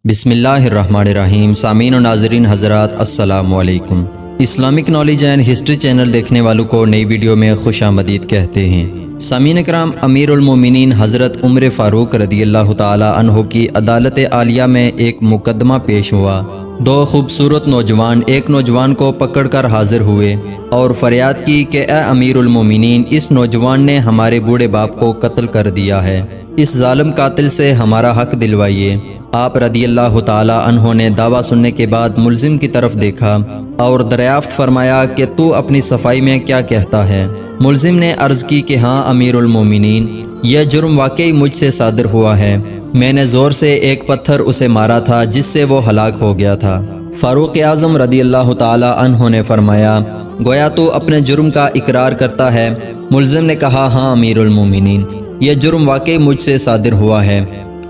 بسم اللہ الرحمن الرحیم۔ سامعین و ناظرین حضرات السلام علیکم۔ Islamic knowledge and history channel دیکھنے والوں کو نئی ویڈیو میں خوش آمدید کہتے ہیں۔ سامعین کرام، امیر المومنین حضرت عمر فاروق رضی اللہ تعالی عنہ کی عدالت عالیہ میں ایک مقدمہ پیش ہوا۔ دو خوبصورت نوجوان ایک نوجوان کو پکڑ کر حاضر ہوئے اور فریاد کی کہ اے امیر المومنین، اس نوجوان نے ہمارے بوڑھے باپ کو قتل کر دیا ہے، اس ظالم قاتل سے ہمارا حق دلوائیے۔ آپ رضی اللہ تعالی عنہ نے دعویٰ سننے کے بعد ملزم کی طرف دیکھا اور دریافت فرمایا کہ تو اپنی صفائی میں کیا کہتا ہے؟ ملزم نے عرض کی کہ ہاں امیر المومنین، یہ جرم واقعی مجھ سے صادر ہوا ہے، میں نے زور سے ایک پتھر اسے مارا تھا جس سے وہ ہلاک ہو گیا تھا۔ فاروق اعظم رضی اللہ تعالی عنہ نے فرمایا، گویا تو اپنے جرم کا اقرار کرتا ہے؟ ملزم نے کہا ہاں امیر المومنین، یہ جرم واقعی مجھ سے صادر ہوا ہے۔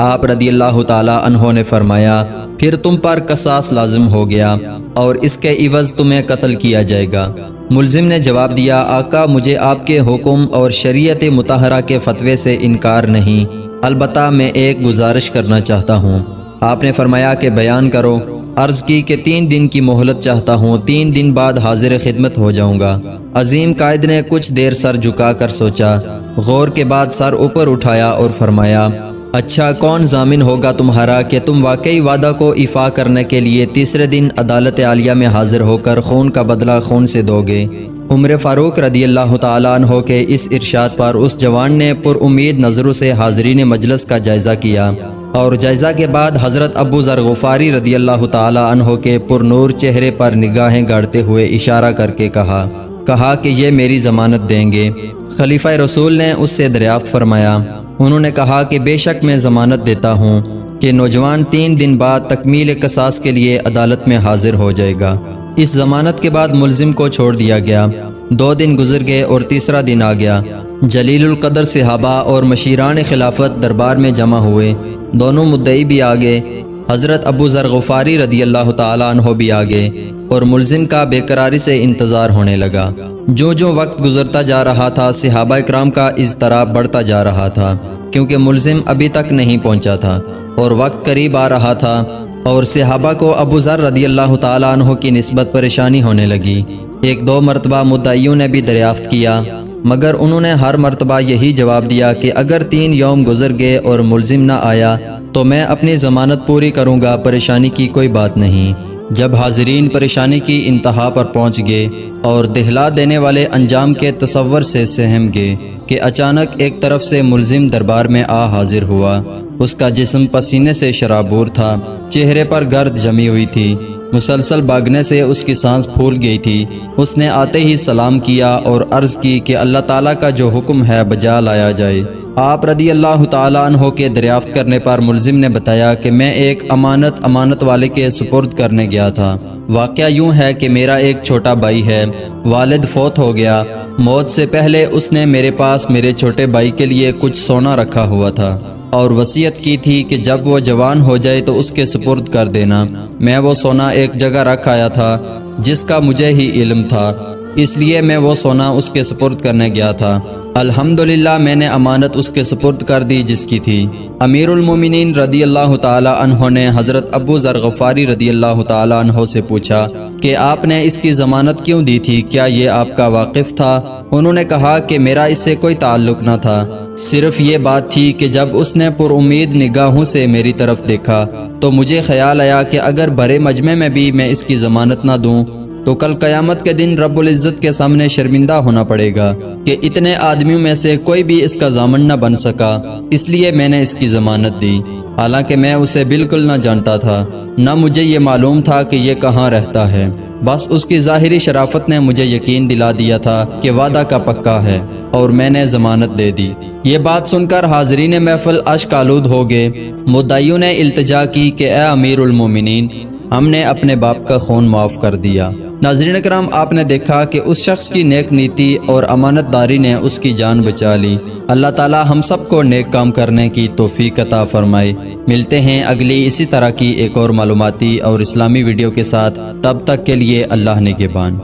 آپ رضی اللہ تعالی عنہ نے فرمایا، پھر تم پر قصاص لازم ہو گیا اور اس کے عوض تمہیں قتل کیا جائے گا۔ ملزم نے جواب دیا، آقا مجھے آپ کے حکم اور شریعت مطہرہ کے فتوے سے انکار نہیں، البتہ میں ایک گزارش کرنا چاہتا ہوں۔ آپ نے فرمایا کہ بیان کرو۔ عرض کی کہ 3 دن کی مہلت چاہتا ہوں، 3 دن بعد حاضر خدمت ہو جاؤں گا۔ عظیم قائد نے کچھ دیر سر جھکا کر سوچا، غور کے بعد سر اوپر اٹھایا اور فرمایا، اچھا کون ضامن ہوگا تمہارا کہ تم واقعی وعدہ کو ایفا کرنے کے لیے تیسرے دن عدالت عالیہ میں حاضر ہو کر خون کا بدلہ خون سے دو گے؟ عمر فاروق رضی اللہ تعالیٰ عنہ کے اس ارشاد پر اس جوان نے پر امید نظروں سے حاضرین مجلس کا جائزہ کیا اور جائزہ کے بعد حضرت ابو ذر غفاری رضی اللہ تعالیٰ عنہ کے پر نور چہرے پر نگاہیں گاڑتے ہوئے اشارہ کر کے کہا کہ یہ میری ضمانت دیں گے۔ خلیفہ رسول نے اس سے دریافت فرمایا، انہوں نے کہا کہ بے شک میں ضمانت دیتا ہوں کہ نوجوان 3 دن بعد تکمیل قصاص کے لیے عدالت میں حاضر ہو جائے گا۔ اس ضمانت کے بعد ملزم کو چھوڑ دیا گیا۔ 2 دن گزر گئے اور تیسرا دن آ گیا۔ جلیل القدر صحابہ اور مشیران خلافت دربار میں جمع ہوئے، دونوں مدعی بھی آ گئے، حضرت ابو ذر غفاری رضی اللہ تعالیٰ عنہ بھی آ گئے اور ملزم کا بے قراری سے انتظار ہونے لگا۔ جو وقت گزرتا جا رہا تھا صحابہ اکرام کا اضطراب بڑھتا جا رہا تھا، کیونکہ ملزم ابھی تک نہیں پہنچا تھا اور وقت قریب آ رہا تھا اور صحابہ کو ابو ذر رضی اللہ تعالیٰ عنہ کی نسبت پریشانی ہونے لگی۔ 1-2 مرتبہ مدعیوں نے بھی دریافت کیا، مگر انہوں نے ہر مرتبہ یہی جواب دیا کہ اگر 3 یوم گزر گئے اور ملزم نہ آیا تو میں اپنی ضمانت پوری کروں گا، پریشانی کی کوئی بات نہیں۔ جب حاضرین پریشانی کی انتہا پر پہنچ گئے اور دہلا دینے والے انجام کے تصور سے سہم گئے کہ اچانک ایک طرف سے ملزم دربار میں آ حاضر ہوا۔ اس کا جسم پسینے سے شرابور تھا، چہرے پر گرد جمی ہوئی تھی، مسلسل بھاگنے سے اس کی سانس پھول گئی تھی۔ اس نے آتے ہی سلام کیا اور عرض کی کہ اللہ تعالیٰ کا جو حکم ہے بجا لایا جائے۔ آپ رضی اللہ تعالیٰ عنہ کے دریافت کرنے پر ملزم نے بتایا کہ میں ایک امانت والے کے سپرد کرنے گیا تھا۔ واقعہ یوں ہے کہ میرا ایک چھوٹا بھائی ہے، والد فوت ہو گیا، موت سے پہلے اس نے میرے پاس میرے چھوٹے بھائی کے لیے کچھ سونا رکھا ہوا تھا اور وصیت کی تھی کہ جب وہ جوان ہو جائے تو اس کے سپرد کر دینا۔ میں وہ سونا ایک جگہ رکھ آیا تھا جس کا مجھے ہی علم تھا، اس لیے میں وہ سونا اس کے سپرد کرنے گیا تھا۔ الحمدللہ میں نے امانت اس کے سپرد کر دی جس کی تھی۔ امیر المومنین رضی اللہ تعالی عنہ نے حضرت ابو ذر غفاری رضی اللہ تعالی عنہ سے پوچھا کہ آپ نے اس کی ضمانت کیوں دی تھی؟ کیا یہ آپ کا واقف تھا؟ انہوں نے کہا کہ میرا اس سے کوئی تعلق نہ تھا، صرف یہ بات تھی کہ جب اس نے پر امید نگاہوں سے میری طرف دیکھا تو مجھے خیال آیا کہ اگر بڑے مجمع میں بھی میں اس کی ضمانت نہ دوں تو کل قیامت کے دن رب العزت کے سامنے شرمندہ ہونا پڑے گا کہ اتنے آدمیوں میں سے کوئی بھی اس کا ضامن نہ بن سکا، اس لیے میں نے اس کی ضمانت دی۔ حالانکہ میں اسے بالکل نہ جانتا تھا، نہ مجھے یہ معلوم تھا کہ یہ کہاں رہتا ہے، بس اس کی ظاہری شرافت نے مجھے یقین دلا دیا تھا کہ وعدہ کا پکا ہے اور میں نے ضمانت دے دی۔ یہ بات سن کر حاضرین محفل اشک آلود ہو گئے۔ مدعیوں نے التجا کی کہ اے امیر المومنین، ہم نے اپنے باپ کا خون معاف کر دیا۔ ناظرین کرام، آپ نے دیکھا کہ اس شخص کی نیک نیتی اور امانت داری نے اس کی جان بچا لی۔ اللہ تعالی ہم سب کو نیک کام کرنے کی توفیق عطا فرمائے۔ ملتے ہیں اگلی اسی طرح کی ایک اور معلوماتی اور اسلامی ویڈیو کے ساتھ، تب تک کے لیے اللہ نگہبان۔